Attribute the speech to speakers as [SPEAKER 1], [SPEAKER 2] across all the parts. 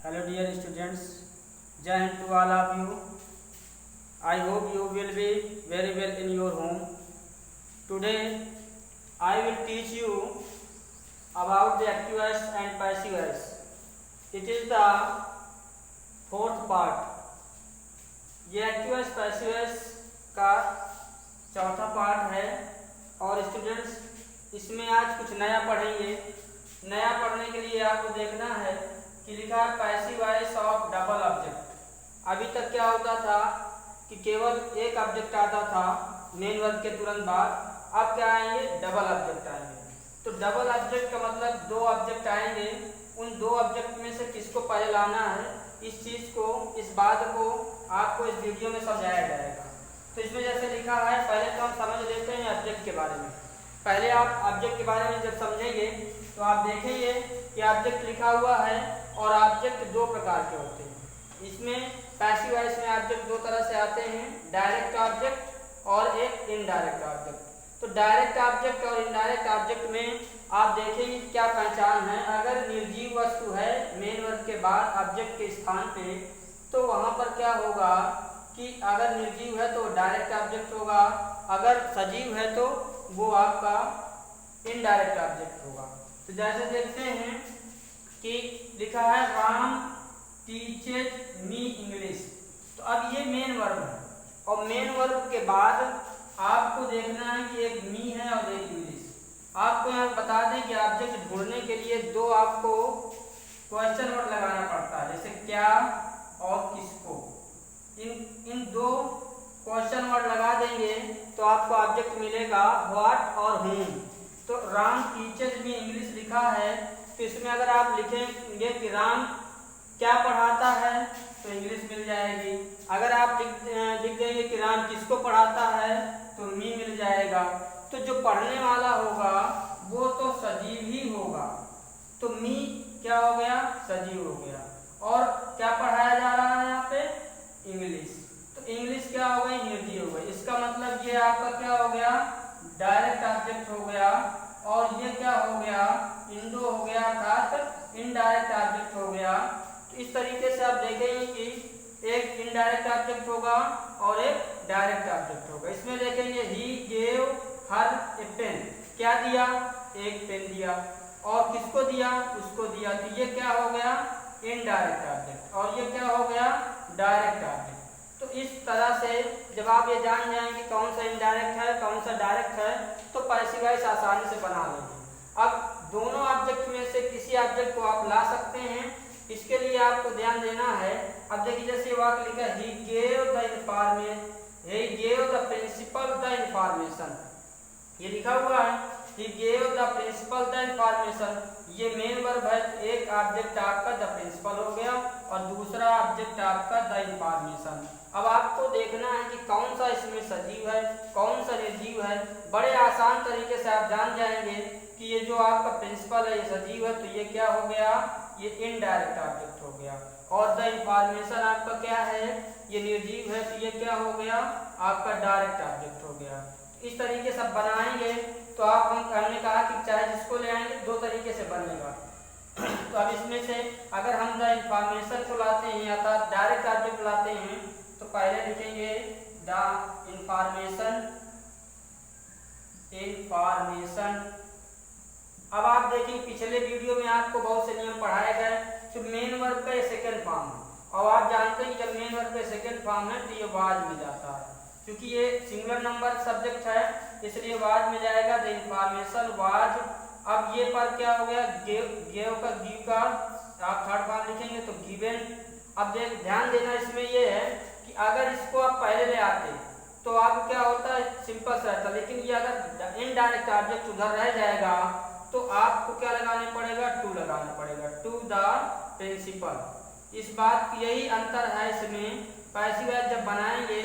[SPEAKER 1] Hello dear students, Jai Hind to all of you. I hope you will be very well in your home. Today I will teach you about the active voice and passive voice. It is the fourth part. ये active voice passive voice का चौथा part है और students इसमें आज कुछ नया पढ़ेंगे। नया पढ़ने के लिए आपको देखना है कि लिखा है passive voice of double object. अभी तक क्या होता था कि केवल एक ऑब्जेक्ट आता था मेन वर्ब के तुरंत बाद, अब क्या आएंगे, डबल ऑब्जेक्ट आएंगे। तो डबल ऑब्जेक्ट का मतलब दो ऑब्जेक्ट आएंगे, उन दो ऑब्जेक्ट में से किसको पहले लाना है, इस चीज को, इस बात को आपको इस वीडियो में समझाया जाएगा। तो इसमें जैसे लिखा है, पहले तो हम समझ लेते हैं ऑब्जेक्ट के बारे में। पहले आप ऑब्जेक्ट के बारे में जब समझेंगे तो आप देखेंगे कि ऑब्जेक्ट लिखा हुआ है और ऑब्जेक्ट दो प्रकार के होते हैं। इसमें पैसिव वॉइस में ऑब्जेक्ट दो तरह से आते हैं, डायरेक्ट ऑब्जेक्ट और एक इनडायरेक्ट ऑब्जेक्ट। तो डायरेक्ट ऑब्जेक्ट और इनडायरेक्ट ऑब्जेक्ट में आप देखेंगे क्या पहचान है। अगर निर्जीव वस्तु है मेन वर्ब के बाद ऑब्जेक्ट के स्थान पे, तो वहां पर क्या होगा कि अगर निर्जीव है तो डायरेक्ट ऑब्जेक्ट होगा, अगर सजीव है तो वो आपका इनडायरेक्ट ऑब्जेक्ट होगा। तो जैसे देखते हैं कि लिखा है राम टीचेज मी इंग्लिश। तो अब ये मेन वर्ब है और मेन वर्ब के बाद आपको देखना है कि एक मी है और एक इंग्लिश। आपको यहाँ बता दें कि ऑब्जेक्ट ढूंढने के लिए दो आपको क्वेश्चन वर्ड लगाना पड़ता है, जैसे क्या और किसको। इन दो क्वेश्चन वर्ड लगा देंगे तो आपको ऑब्जेक्ट मिलेगा व्हाट और हुम। तो राम टीचर्स भी इंग्लिश लिखा है, तो इसमें अगर आप लिखेंगे कि राम क्या पढ़ाता है तो इंग्लिश मिल जाएगी। अगर आप लिख देंगे कि राम किसको पढ़ाता है तो मी मिल जाएगा। तो जो पढ़ने वाला होगा वो तो सजीव ही होगा, तो मी क्या हो गया, सजीव हो गया। और क्या पढ़ाया जा रहा है यहाँ पे, इंग्लिश। तो इंग्लिश क्या हो गई, निर्जीव हो गई। इसका मतलब ये आपका क्या हो गया, डायरेक्ट ऑब्जेक्ट हो गया। और ये क्या हो गया, इंडो हो गया, अर्थात इनडायरेक्ट ऑब्जेक्ट हो गया। तो इस तरीके से आप देखेंगे कि एक इनडायरेक्ट ऑब्जेक्ट होगा और एक डायरेक्ट ऑब्जेक्ट होगा। इसमें देखेंगे he gave her A pen, क्या दिया, एक पेन दिया, और किसको दिया, उसको दिया। तो ये क्या हो गया, इनडायरेक्ट ऑब्जेक्ट, और ये क्या हो गया, डायरेक्ट ऑब्जेक्ट। तो इस तरह से जब आप ये जान जाएंगे कौन सा इनडायरेक्ट है कौन सा डायरेक्ट है, तो पैसिव वॉइस आसानी से बना लेंगे। अब दोनों ऑब्जेक्ट में से किसी ऑब्जेक्ट को आप ला सकते हैं, इसके लिए आपको ध्यान देना है। अब देखिए जैसे वाक्य लिखा है, he gave the information, he gave the principal the information, ये लिखा हुआ है he gave the principal the information। ये मेन वर्ब है, एक ऑब्जेक्ट आपका द प्रिंसिपल हो गया और दूसरा ऑब्जेक्ट आपका द इंफॉर्मेशन। अब आपको देखना है कि कौन सा इसमें सजीव है कौन सा निर्जीव है। बड़े आसान तरीके से आप जान जाएंगे कि ये जो आपका प्रिंसिपल है ये सजीव है, तो ये क्या हो गया, ये इनडायरेक्ट ऑब्जेक्ट हो गया। और द इंफॉर्मेशन आपका क्या है, ये निर्जीव है, तो ये क्या हो गया, आपका डायरेक्ट ऑब्जेक्ट हो गया। इस तरीके से बनाएंगे तो आप हमने कहा कि चाहे जिसको ले आएंगे दो तरीके से बनेगा। तो अब इसमें से अगर हम द इंफॉर्मेशन को लाते हैं अर्थात डायरेक्ट ऑब्जेक्ट लाते हैं, तो पहले लिखेंगे द इंफॉर्मेशन। अब आप देखिए पिछले वीडियो में आपको बहुत से नियम पढ़ाए गए। तो मेन वर्ब का ये सेकेंड फॉर्म है, और आप जानते हैं कि जब मेन वर्ब का सेकेंड फॉर्म है तो ये वाज में जाता है, क्योंकि ये सिंगुलर नंबर सब्जेक्ट है इसलिए वाज में जाएगा, द इंफॉर्मेशन वाज। अब ये पर क्या हो गया, गेव का गिव का आप थर्ड फॉर्म लिखेंगे तो गिवन। अब ध्यान देना इसमें ये है कि अगर इसको आप पहले ले आते तो आपको क्या होता है, सिंपल सा रहता, लेकिन ये अगर इनडायरेक्ट ऑब्जेक्ट उधर रह जाएगा तो आपको क्या लगाना पड़ेगा, टू लगाना पड़ेगा, टू द प्रिंसिपल। इस बात की यही अंतर है इसमें। पैसिव वॉइस जब बनाएंगे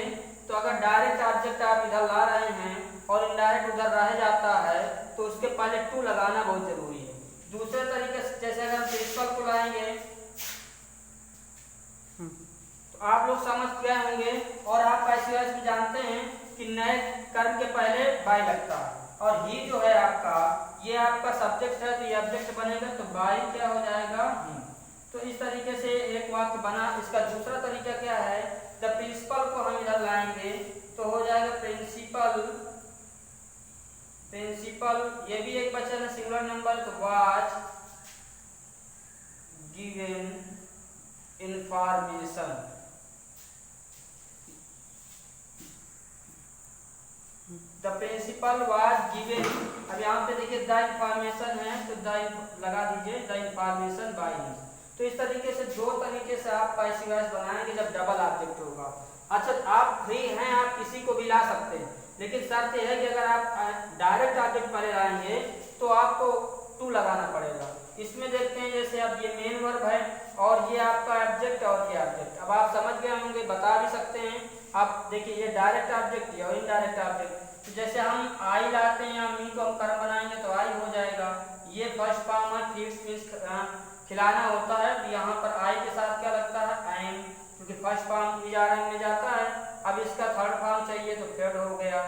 [SPEAKER 1] तो अगर डायरेक्ट ऑब्जेक्ट आप इधर ला रहे हैं और इनडायरेक्ट उधर रह जाता है तो उसके पहले टू लगाना बहुत जरूरी है। दूसरे तरीके से जैसे अगर प्रिंसिपल को लाएंगे तो आप लोग समझ गए होंगे, और आप पैसिव वॉइस भी जानते हैं कि नए कर्म के पहले बाय लगता है, और ही जो है आपका ये आपका सब्जेक्ट है तो ये ऑब्जेक्ट बनेगा, तो बाय क्या हो जाएगा, ही। तो इस तरीके से एक वाक्य बना। इसका दूसरा तरीका क्या है, द प्रिंसिपल को हम इधर लाएंगे तो हो जाएगा प्रिंसिपल, ये भी एक बचा है सिंगुलर नंबर, तो was given information. The principal was given, अब यहाँ पे देखिए द इंफॉर्मेशन है तो द लगा दीजिए, द इंफॉर्मेशन बाय हिम। तो इस तरीके से दो तरीके से आप पैसिव वॉइस बनाएंगे जब डबल ऑब्जेक्ट होगा। अच्छा, आप फ्री हैं, आप किसी को भी ला सकते हैं, लेकिन शर्त यह है कि अगर आप डायरेक्ट ऑब्जेक्ट पहले लाएंगे तो आपको टू लगाना पड़ेगा। इसमें देखते हैं, जैसे अब ये मेन वर्ब है और ये आपका ऑब्जेक्ट और ये ऑब्जेक्ट। अब आप समझ गए होंगे, बता भी सकते हैं आप। देखिए ये डायरेक्ट ऑब्जेक्ट या इनडायरेक्ट ऑब्जेक्ट, तो जैसे हम आई लाते हैं या मी को हम कर्म बनाएंगे तो आई हो जाएगा। ये फर्स्ट फॉर्म है, फीड्स मींस खिलाना होता है, तो यहाँ पर आई के साथ क्या लगता है, एम, क्योंकि फर्स्ट फॉर्म इजारा में जाता है। अब इसका थर्ड फॉर्म चाहिए तो फेड हो गया।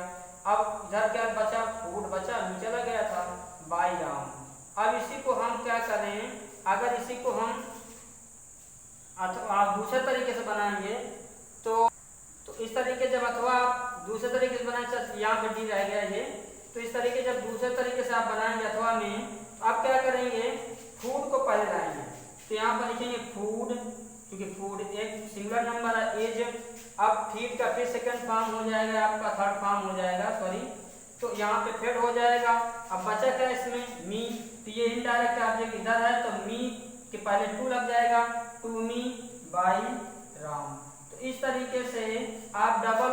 [SPEAKER 1] अब इधर क्या बचा, फूड बचा, नीचे लग गया था बाई राम। अब इसी को हम क्या करें, अगर इसी को हम आप दूसरे तरीके से बनाएंगे तो इस तरीके जब अथवा आप दूसरे तरीके से बनाए, यहाँ पे डी रह गया ये, तो इस तरीके जब दूसरे तरीके से आप बनाएंगे अथवा में, तो आप क्या करेंगे, फूड को पहले लाएंगे। तो यहाँ पर लिखेंगे फूड, क्योंकि फूड एक सिंगुलर नंबर है, एज। अब फीड का फिर सेकंड फॉर्म हो जाएगा, आपका थर्ड फॉर्म हो जाएगा, सॉरी, तो यहाँ पे फेड हो जाएगा। अब बचा क्या इसमें, मी, तो ये इनडायरेक्ट ऑब्जेक्ट इधर है तो मी के पहले टू लग जाएगा, टू मी बाई राम। तो इस तरीके से आप डबल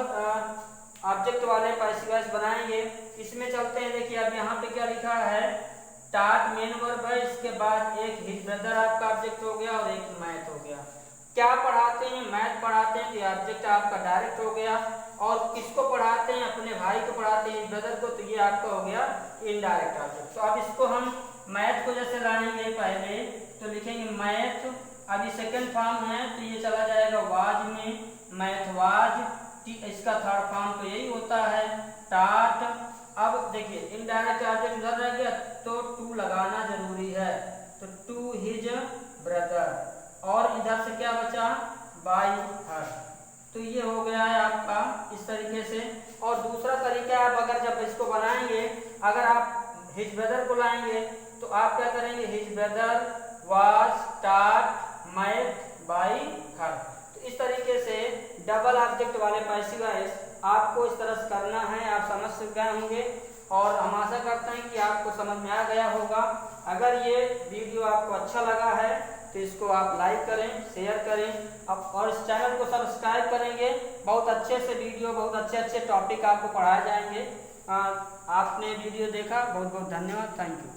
[SPEAKER 1] ऑब्जेक्ट वाले पैसिव वॉइस बनाएंगे। इसमें चलते हैं, देखिए अब यहाँ पे क्या लिखा है, टाट मेन वर्ब है, इसके बाद एक हिज ब्रदर आपका ऑब्जेक्ट हो गया और एक मैथ हो गया। क्या पढ़ाते हैं, मैथ पढ़ाते हैं, तो ऑब्जेक्ट आपका डायरेक्ट हो गया। और किसको पढ़ाते हैं, अपने भाई को पढ़ाते हैं, ब्रदर को, तो ये आपका हो गया इनडायरेक्ट ऑब्जेक्ट। तो अब इसको हम मैथ को जैसे लाएंगे पहले, तो लिखेंगे मैथ, अभी सेकंड फॉर्म है तो ये चला जाएगा वाज में, मैथ वाज, इसका थर्ड फॉर्म तो यही होता है टाट। अब देखिए इनडायरेक्ट ऑब्जेक्ट उधर रह गया तो टू लगाना जरूरी है, तो टू हिज ब्रदर, और इधर से क्या बचा, बाई हर। तो ये हो गया है आपका इस तरीके से। और दूसरा तरीका आप अगर जब इसको बनाएंगे, अगर आप हिज ब्रदर को लाएंगे तो आप क्या करेंगे, हिज ब्रदर वाज टाट मैथ बाई हर। तो इस तरीके से डबल ऑब्जेक्ट वाले पैसिव वॉइस आपको इस तरह से करना है। आप समझ गए होंगे और हम आशा करते हैं कि आपको समझ में आ गया होगा। अगर ये वीडियो आपको अच्छा लगा है तो इसको आप लाइक करें, शेयर करें और इस चैनल को सब्सक्राइब करेंगे। बहुत अच्छे से वीडियो, बहुत अच्छे अच्छे टॉपिक आपको पढ़ाए जाएंगे। आपने वीडियो देखा, बहुत बहुत धन्यवाद, थैंक यू।